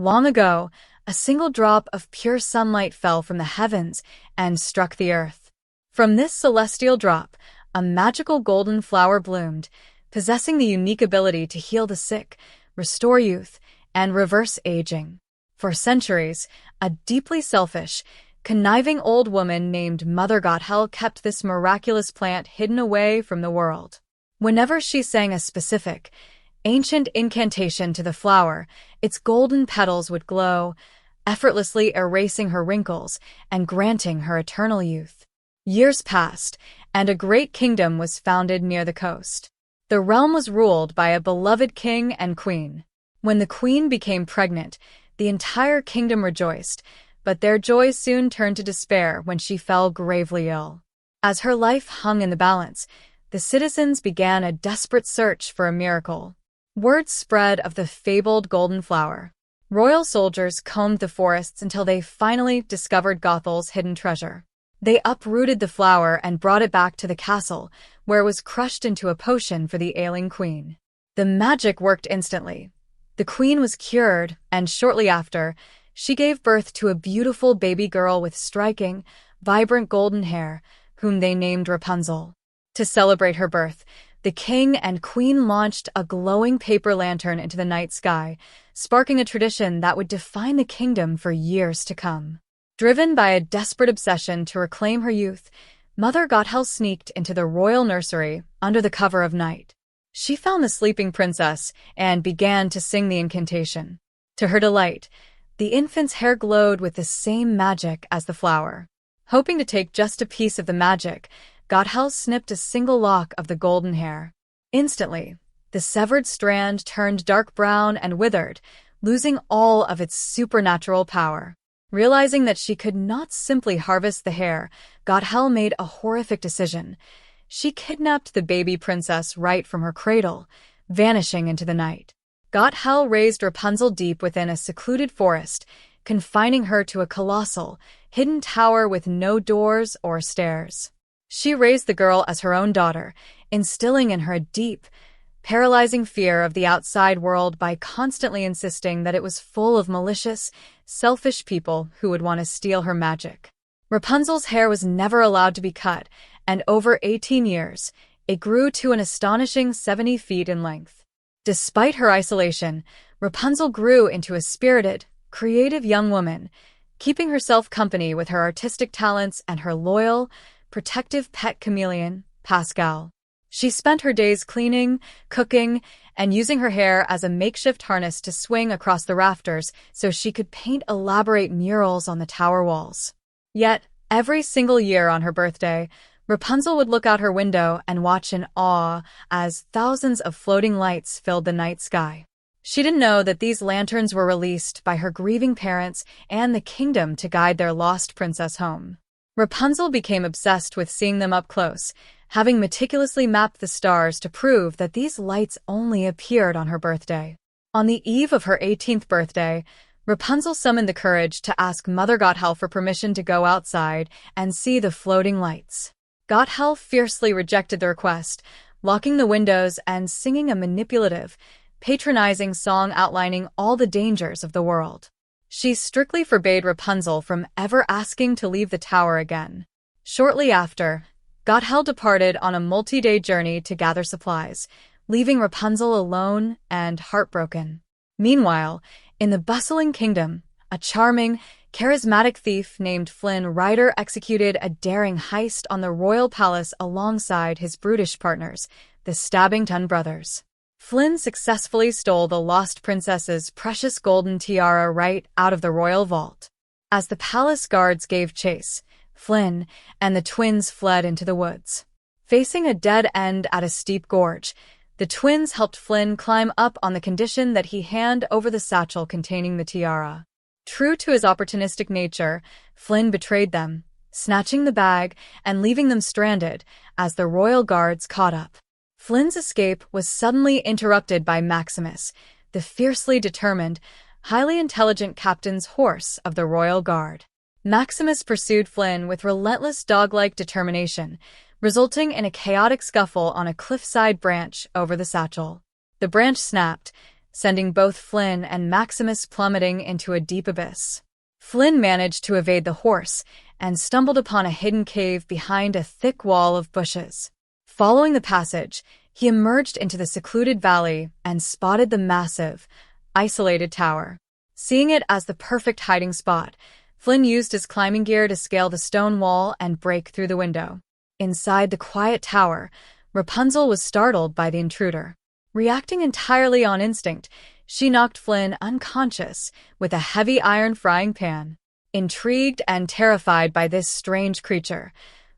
Long ago, a single drop of pure sunlight fell from the heavens and struck the earth. From this celestial drop, a magical golden flower bloomed, possessing the unique ability to heal the sick, restore youth, and reverse aging. For centuries, a deeply selfish, conniving old woman named Mother Gothel kept this miraculous plant hidden away from the world. Whenever she sang a specific, ancient incantation to the flower, its golden petals would glow, effortlessly erasing her wrinkles and granting her eternal youth. Years passed, and a great kingdom was founded near the coast. The realm was ruled by a beloved king and queen. When the queen became pregnant, the entire kingdom rejoiced, but their joy soon turned to despair when she fell gravely ill. As her life hung in the balance, the citizens began a desperate search for a miracle. Word spread of the fabled golden flower. Royal soldiers combed the forests until they finally discovered Gothel's hidden treasure. They uprooted the flower and brought it back to the castle, where it was crushed into a potion for the ailing queen. The magic worked instantly. The queen was cured, and shortly after, she gave birth to a beautiful baby girl with striking, vibrant golden hair, whom they named Rapunzel. To celebrate her birth, the king and queen launched a glowing paper lantern into the night sky, sparking a tradition that would define the kingdom for years to come. Driven by a desperate obsession to reclaim her youth, Mother Gothel sneaked into the royal nursery under the cover of night. She found the sleeping princess and began to sing the incantation. To her delight, the infant's hair glowed with the same magic as the flower. Hoping to take just a piece of the magic, Gothel snipped a single lock of the golden hair. Instantly, the severed strand turned dark brown and withered, losing all of its supernatural power. Realizing that she could not simply harvest the hair, Gothel made a horrific decision. She kidnapped the baby princess right from her cradle, vanishing into the night. Gothel raised Rapunzel deep within a secluded forest, confining her to a colossal, hidden tower with no doors or stairs. She raised the girl as her own daughter, instilling in her a deep, paralyzing fear of the outside world by constantly insisting that it was full of malicious, selfish people who would want to steal her magic. Rapunzel's hair was never allowed to be cut, and over 18 years, it grew to an astonishing 70 feet in length. Despite her isolation, Rapunzel grew into a spirited, creative young woman, keeping herself company with her artistic talents and her loyal, protective pet chameleon, Pascal. She spent her days cleaning, cooking, and using her hair as a makeshift harness to swing across the rafters so she could paint elaborate murals on the tower walls. Yet, every single year on her birthday, Rapunzel would look out her window and watch in awe as thousands of floating lights filled the night sky. She didn't know that these lanterns were released by her grieving parents and the kingdom to guide their lost princess home. Rapunzel became obsessed with seeing them up close, having meticulously mapped the stars to prove that these lights only appeared on her birthday. On the eve of her 18th birthday, Rapunzel summoned the courage to ask Mother Gothel for permission to go outside and see the floating lights. Gothel fiercely rejected the request, locking the windows and singing a manipulative, patronizing song outlining all the dangers of the world. She strictly forbade Rapunzel from ever asking to leave the tower again. Shortly after, Gothel departed on a multi-day journey to gather supplies, leaving Rapunzel alone and heartbroken. Meanwhile, in the bustling kingdom, a charming, charismatic thief named Flynn Rider executed a daring heist on the royal palace alongside his brutish partners, the Stabbington brothers. Flynn successfully stole the lost princess's precious golden tiara right out of the royal vault. As the palace guards gave chase, Flynn and the twins fled into the woods. Facing a dead end at a steep gorge, the twins helped Flynn climb up on the condition that he hand over the satchel containing the tiara. True to his opportunistic nature, Flynn betrayed them, snatching the bag and leaving them stranded as the royal guards caught up. Flynn's escape was suddenly interrupted by Maximus, the fiercely determined, highly intelligent captain's horse of the royal guard. Maximus pursued Flynn with relentless dog-like determination, resulting in a chaotic scuffle on a cliffside branch over the satchel. The branch snapped, sending both Flynn and Maximus plummeting into a deep abyss. Flynn managed to evade the horse and stumbled upon a hidden cave behind a thick wall of bushes. Following the passage, he emerged into the secluded valley and spotted the massive, isolated tower. Seeing it as the perfect hiding spot, Flynn used his climbing gear to scale the stone wall and break through the window. Inside the quiet tower, Rapunzel was startled by the intruder. Reacting entirely on instinct, she knocked Flynn unconscious with a heavy iron frying pan. Intrigued and terrified by this strange creature,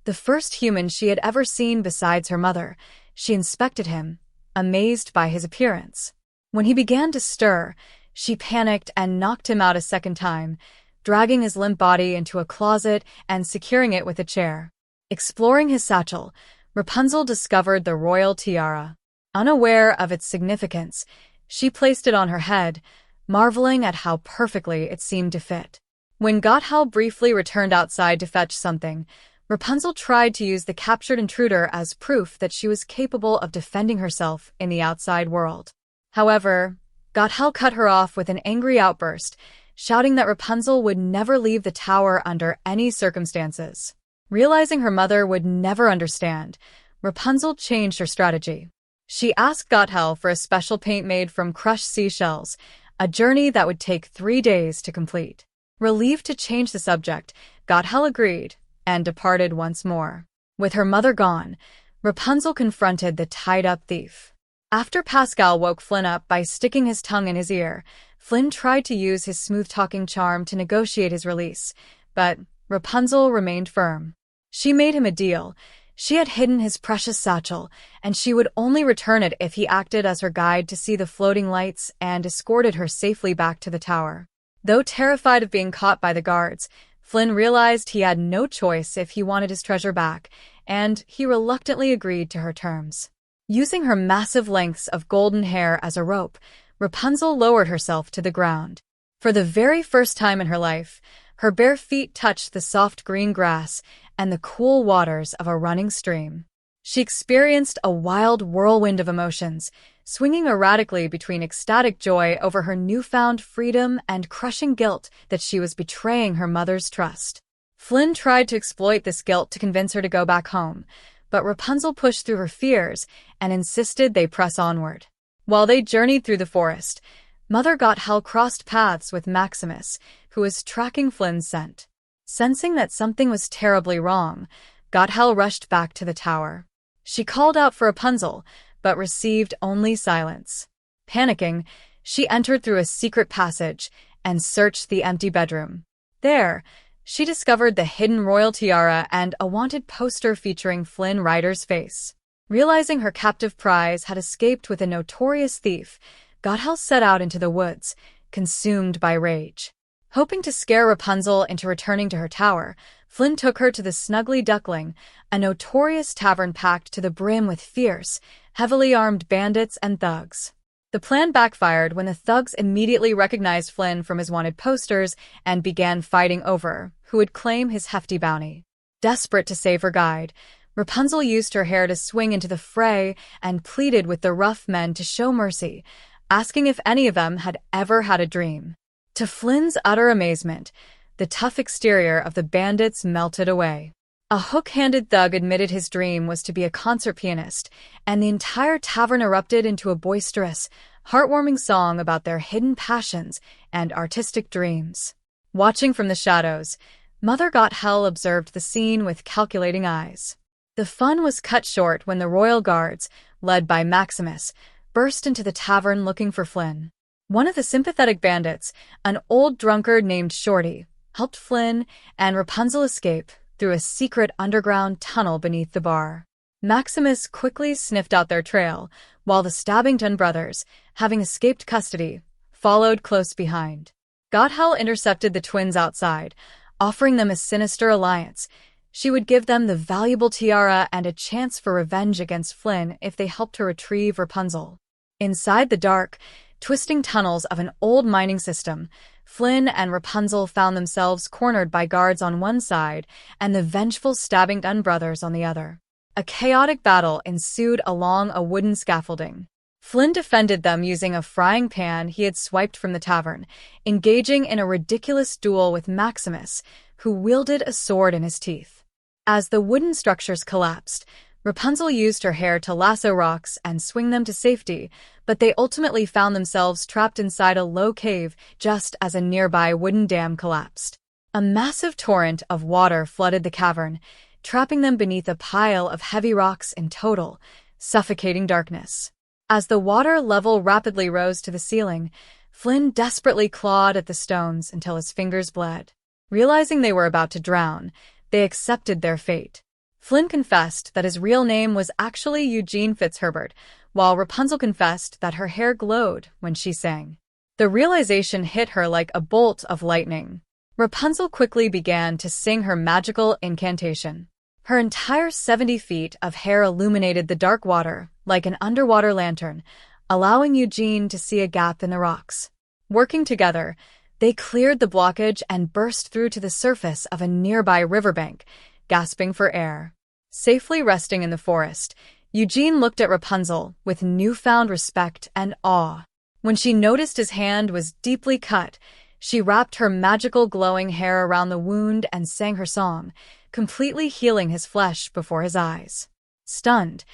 the first human she had ever seen besides her mother, she inspected him, amazed by his appearance. When he began to stir, she panicked and knocked him out a second time, dragging his limp body into a closet and securing it with a chair. Exploring his satchel, Rapunzel discovered the royal tiara. Unaware of its significance, she placed it on her head, marveling at how perfectly it seemed to fit. When Gothel briefly returned outside to fetch something, Rapunzel tried to use the captured intruder as proof that she was capable of defending herself in the outside world. However, Gothel cut her off with an angry outburst, shouting that Rapunzel would never leave the tower under any circumstances. Realizing her mother would never understand, Rapunzel changed her strategy. She asked Gothel for a special paint made from crushed seashells, a journey that would take 3 days to complete. Relieved to change the subject, Gothel agreed and departed once more. With her mother gone, Rapunzel confronted the tied-up thief. After Pascal woke Flynn up by sticking his tongue in his ear, Flynn tried to use his smooth-talking charm to negotiate his release, but Rapunzel remained firm. She made him a deal. She had hidden his precious satchel, and she would only return it if he acted as her guide to see the floating lights and escorted her safely back to the tower. Though terrified of being caught by the guards, Flynn realized he had no choice if he wanted his treasure back, and he reluctantly agreed to her terms. Using her massive lengths of golden hair as a rope, Rapunzel lowered herself to the ground. For the very first time in her life, her bare feet touched the soft green grass and the cool waters of a running stream. She experienced a wild whirlwind of emotions, swinging erratically between ecstatic joy over her newfound freedom and crushing guilt that she was betraying her mother's trust. Flynn tried to exploit this guilt to convince her to go back home, but Rapunzel pushed through her fears and insisted they press onward. While they journeyed through the forest, Mother Gothel crossed paths with Maximus, who was tracking Flynn's scent. Sensing that something was terribly wrong, Gothel rushed back to the tower. She called out for Rapunzel, but received only silence. Panicking, she entered through a secret passage and searched the empty bedroom. There, she discovered the hidden royal tiara and a wanted poster featuring Flynn Rider's face. Realizing her captive prize had escaped with a notorious thief, Gothel set out into the woods, consumed by rage. Hoping to scare Rapunzel into returning to her tower, Flynn took her to the Snuggly Duckling, a notorious tavern packed to the brim with fierce, heavily armed bandits and thugs. The plan backfired when the thugs immediately recognized Flynn from his wanted posters and began fighting over who would claim his hefty bounty. Desperate to save her guide, Rapunzel used her hair to swing into the fray and pleaded with the rough men to show mercy, asking if any of them had ever had a dream. To Flynn's utter amazement, the tough exterior of the bandits melted away. A hook-handed thug admitted his dream was to be a concert pianist, and the entire tavern erupted into a boisterous, heartwarming song about their hidden passions and artistic dreams. Watching from the shadows, Mother Gothel observed the scene with calculating eyes. The fun was cut short when the royal guards, led by Maximus, burst into the tavern looking for Flynn. One of the sympathetic bandits, an old drunkard named Shorty, helped Flynn and Rapunzel escape through a secret underground tunnel beneath the bar. Maximus quickly sniffed out their trail, while the Stabbington brothers, having escaped custody, followed close behind. Gothel intercepted the twins outside, offering them a sinister alliance. She would give them the valuable tiara and a chance for revenge against Flynn if they helped her retrieve Rapunzel. Inside the dark, twisting tunnels of an old mining system, Flynn and Rapunzel found themselves cornered by guards on one side and the vengeful Stabbington brothers on the other. A chaotic battle ensued along a wooden scaffolding. Flynn defended them using a frying pan he had swiped from the tavern, engaging in a ridiculous duel with Maximus, who wielded a sword in his teeth. As the wooden structures collapsed, Rapunzel used her hair to lasso rocks and swing them to safety, but they ultimately found themselves trapped inside a low cave just as a nearby wooden dam collapsed. A massive torrent of water flooded the cavern, trapping them beneath a pile of heavy rocks in total, suffocating darkness. As the water level rapidly rose to the ceiling, Flynn desperately clawed at the stones until his fingers bled. Realizing they were about to drown, they accepted their fate. Flynn confessed that his real name was actually Eugene Fitzherbert, while Rapunzel confessed that her hair glowed when she sang. The realization hit her like a bolt of lightning. Rapunzel quickly began to sing her magical incantation. Her entire 70 feet of hair illuminated the dark water like an underwater lantern, allowing Eugene to see a gap in the rocks. Working together, they cleared the blockage and burst through to the surface of a nearby riverbank, gasping for air. Safely resting in the forest, Eugene looked at Rapunzel with newfound respect and awe. When she noticed his hand was deeply cut, she wrapped her magical glowing hair around the wound and sang her song, completely healing his flesh before his eyes. Stunned,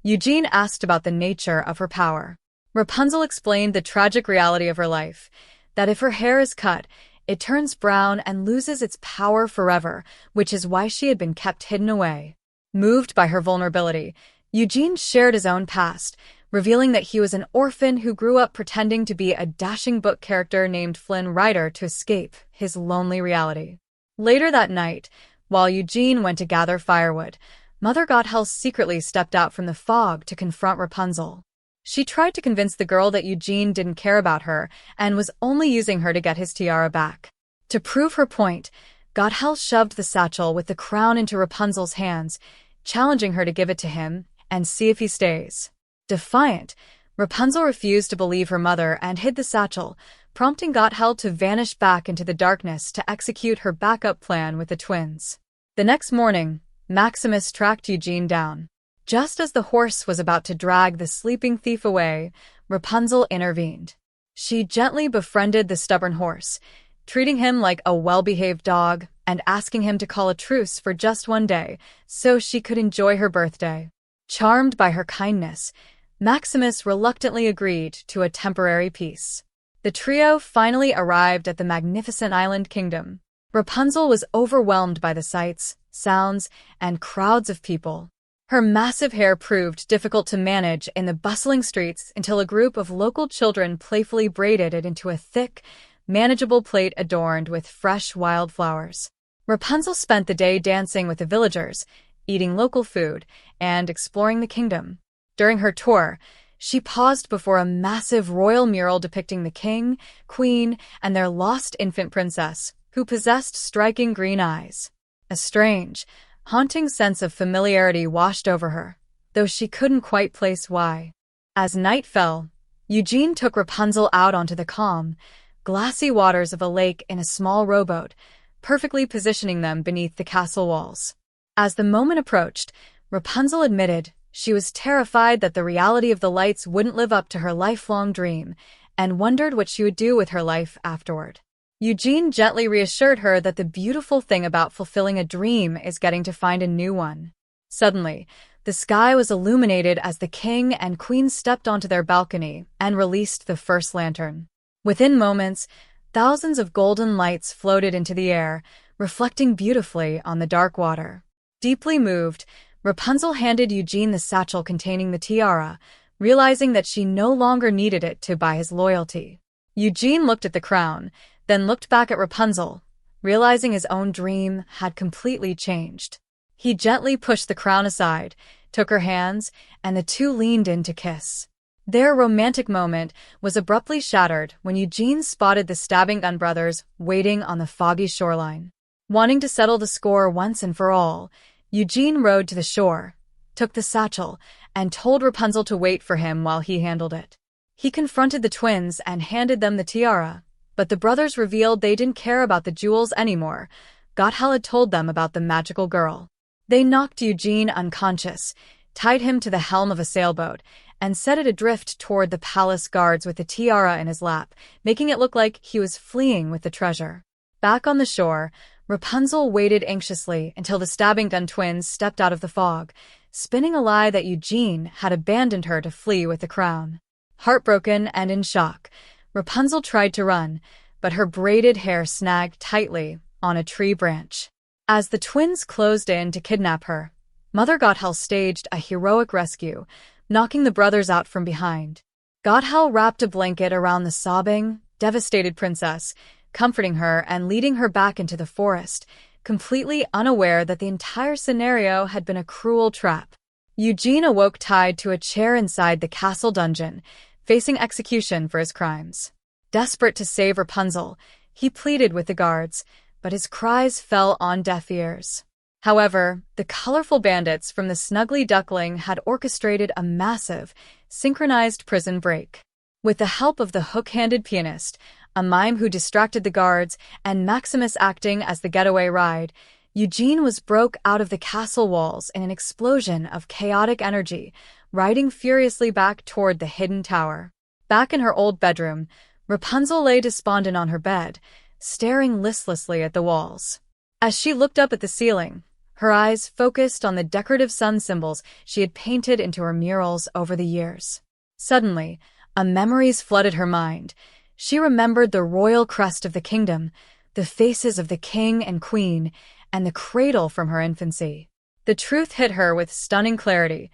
Eugene asked about the nature of her power. Rapunzel explained the tragic reality of her life, that if her hair is cut, it turns brown and loses its power forever, which is why she had been kept hidden away. Moved by her vulnerability, Eugene shared his own past, revealing that he was an orphan who grew up pretending to be a dashing book character named Flynn Rider to escape his lonely reality. Later that night, while Eugene went to gather firewood, Mother Gothel secretly stepped out from the fog to confront Rapunzel. She tried to convince the girl that Eugene didn't care about her and was only using her to get his tiara back. To prove her point, Gothel shoved the satchel with the crown into Rapunzel's hands, challenging her to give it to him and see if he stays. Defiant, Rapunzel refused to believe her mother and hid the satchel, prompting Gothel to vanish back into the darkness to execute her backup plan with the twins. The next morning, Maximus tracked Eugene down. Just as the horse was about to drag the sleeping thief away, Rapunzel intervened. She gently befriended the stubborn horse, treating him like a well-behaved dog and asking him to call a truce for just one day so she could enjoy her birthday. Charmed by her kindness, Maximus reluctantly agreed to a temporary peace. The trio finally arrived at the magnificent island kingdom. Rapunzel was overwhelmed by the sights, sounds, and crowds of people. Her massive hair proved difficult to manage in the bustling streets until a group of local children playfully braided it into a thick, manageable plait adorned with fresh wildflowers. Rapunzel spent the day dancing with the villagers, eating local food, and exploring the kingdom. During her tour, she paused before a massive royal mural depicting the king, queen, and their lost infant princess, who possessed striking green eyes. A strange, haunting sense of familiarity washed over her, though she couldn't quite place why. As night fell, Eugene took Rapunzel out onto the calm, glassy waters of a lake in a small rowboat, perfectly positioning them beneath the castle walls. As the moment approached, Rapunzel admitted she was terrified that the reality of the lights wouldn't live up to her lifelong dream, and wondered what she would do with her life afterward. Eugene gently reassured her that the beautiful thing about fulfilling a dream is getting to find a new one. Suddenly, the sky was illuminated as the king and queen stepped onto their balcony and released the first lantern. Within moments, thousands of golden lights floated into the air, reflecting beautifully on the dark water. Deeply moved, Rapunzel handed Eugene the satchel containing the tiara, realizing that she no longer needed it to buy his loyalty. Eugene looked at the crown, then looked back at Rapunzel, realizing his own dream had completely changed. He gently pushed the crown aside, took her hands, and the two leaned in to kiss. Their romantic moment was abruptly shattered when Eugene spotted the stabbing Gun brothers waiting on the foggy shoreline. Wanting to settle the score once and for all, Eugene rowed to the shore, took the satchel, and told Rapunzel to wait for him while he handled it. He confronted the twins and handed them the tiara, but the brothers revealed they didn't care about the jewels anymore. Gothel had told them about the magical girl. They knocked Eugene unconscious, tied him to the helm of a sailboat, and set it adrift toward the palace guards with the tiara in his lap, making it look like he was fleeing with the treasure. Back on the shore, Rapunzel waited anxiously until the stabbing gun twins stepped out of the fog, spinning a lie that Eugene had abandoned her to flee with the crown. Heartbroken and in shock, Rapunzel tried to run, but her braided hair snagged tightly on a tree branch. As the twins closed in to kidnap her, Mother Gothel staged a heroic rescue, knocking the brothers out from behind. Gothel wrapped a blanket around the sobbing, devastated princess, comforting her and leading her back into the forest, completely unaware that the entire scenario had been a cruel trap. Eugene awoke tied to a chair inside the castle dungeon, facing execution for his crimes. Desperate to save Rapunzel, he pleaded with the guards, but his cries fell on deaf ears. However, the colorful bandits from the Snuggly Duckling had orchestrated a massive, synchronized prison break. With the help of the hook-handed pianist, a mime who distracted the guards, and Maximus acting as the getaway ride, Eugene was broke out of the castle walls in an explosion of chaotic energy, riding furiously back toward the hidden tower. Back in her old bedroom, Rapunzel lay despondent on her bed, staring listlessly at the walls. As she looked up at the ceiling, her eyes focused on the decorative sun symbols she had painted into her murals over the years. Suddenly, memories flooded her mind. She remembered the royal crest of the kingdom, the faces of the king and queen, and the cradle from her infancy. The truth hit her with stunning clarity.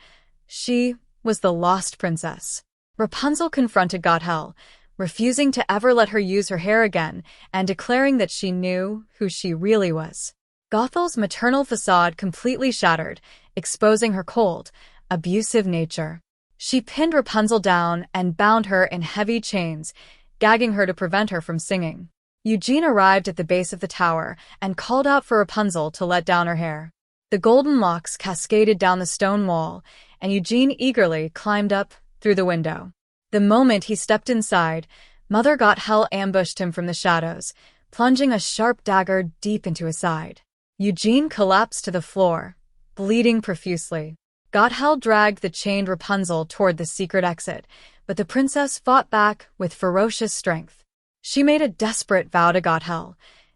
She was the lost princess. Rapunzel confronted Gothel, refusing to ever let her use her hair again and declaring that she knew who she really was. Gothel's maternal facade completely shattered, exposing her cold, abusive nature. She pinned Rapunzel down and bound her in heavy chains, gagging her to prevent her from singing. Eugene arrived at the base of the tower and called out for Rapunzel to let down her hair. The golden locks cascaded down the stone wall, and Eugene eagerly climbed up through the window. The moment he stepped inside, Mother Gothel ambushed him from the shadows, plunging a sharp dagger deep into his side. Eugene collapsed to the floor, bleeding profusely. Gothel dragged the chained Rapunzel toward the secret exit, but the princess fought back with ferocious strength. She made a desperate vow to Gothel.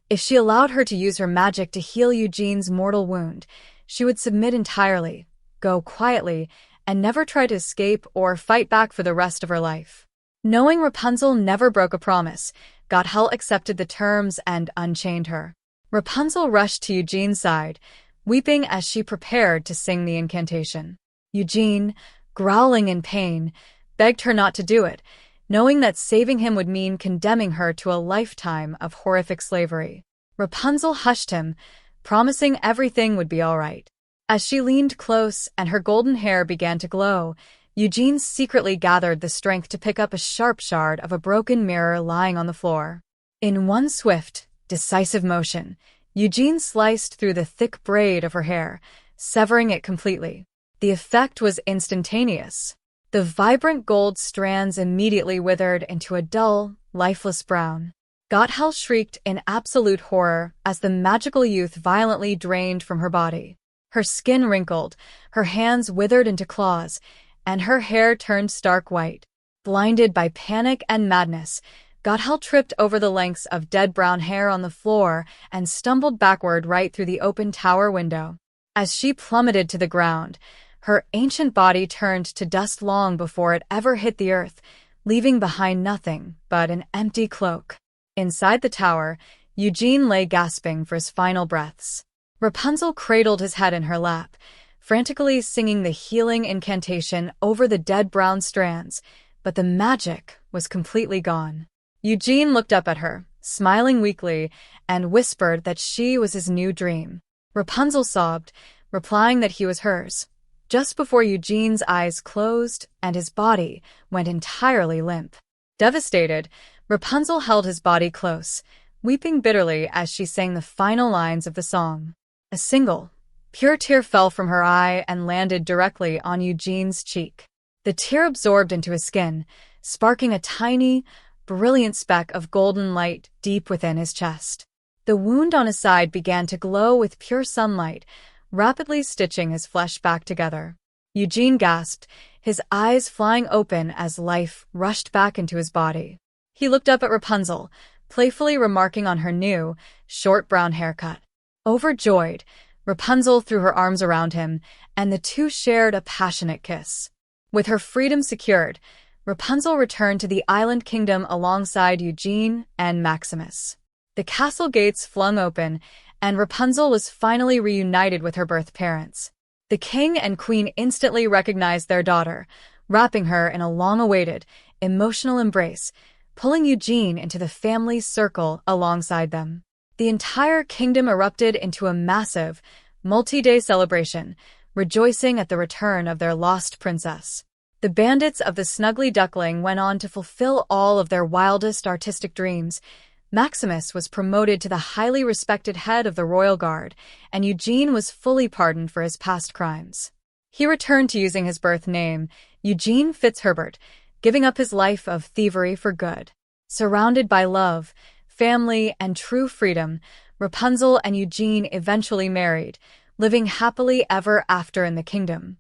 If she allowed her to use her magic to heal Eugene's mortal wound, she would submit entirely, go quietly, and never try to escape or fight back for the rest of her life. Knowing Rapunzel never broke a promise, Gothel accepted the terms and unchained her. Rapunzel rushed to Eugene's side, weeping as she prepared to sing the incantation. Eugene, growling in pain, begged her not to do it, knowing that saving him would mean condemning her to a lifetime of horrific slavery. Rapunzel hushed him, promising everything would be all right. As she leaned close and her golden hair began to glow, Eugene secretly gathered the strength to pick up a sharp shard of a broken mirror lying on the floor. In one swift, decisive motion, Eugene sliced through the thick braid of her hair, severing it completely. The effect was instantaneous. The vibrant gold strands immediately withered into a dull, lifeless brown. Gothel shrieked in absolute horror as the magical youth violently drained from her body. Her skin wrinkled, her hands withered into claws, and her hair turned stark white. Blinded by panic and madness, Gothel tripped over the lengths of dead brown hair on the floor and stumbled backward right through the open tower window. As she plummeted to the ground, her ancient body turned to dust long before it ever hit the earth, leaving behind nothing but an empty cloak. Inside the tower, Eugene lay gasping for his final breaths. Rapunzel cradled his head in her lap, frantically singing the healing incantation over the dead brown strands, but the magic was completely gone. Eugene looked up at her, smiling weakly, and whispered that she was his new dream. Rapunzel sobbed, replying that he was hers. Just before Eugene's eyes closed and his body went entirely limp. Devastated, Rapunzel held his body close, weeping bitterly as she sang the final lines of the song. A single, pure tear fell from her eye and landed directly on Eugene's cheek. The tear absorbed into his skin, sparking a tiny, brilliant speck of golden light deep within his chest. The wound on his side began to glow with pure sunlight, rapidly stitching his flesh back together. Eugene gasped, his eyes flying open as life rushed back into his body. He looked up at Rapunzel, playfully remarking on her new, short brown haircut. Overjoyed, Rapunzel threw her arms around him, and the two shared a passionate kiss. With her freedom secured, Rapunzel returned to the island kingdom alongside Eugene and Maximus. The castle gates flung open, and Rapunzel was finally reunited with her birth parents. The king and queen instantly recognized their daughter, wrapping her in a long-awaited, emotional embrace, pulling Eugene into the family circle alongside them. The entire kingdom erupted into a massive, multi-day celebration, rejoicing at the return of their lost princess. The bandits of the Snuggly Duckling went on to fulfill all of their wildest artistic dreams. Maximus was promoted to the highly respected head of the royal guard, and Eugene was fully pardoned for his past crimes. He returned to using his birth name, Eugene Fitzherbert, giving up his life of thievery for good. Surrounded by love, family, and true freedom, Rapunzel and Eugene eventually married, living happily ever after in the kingdom.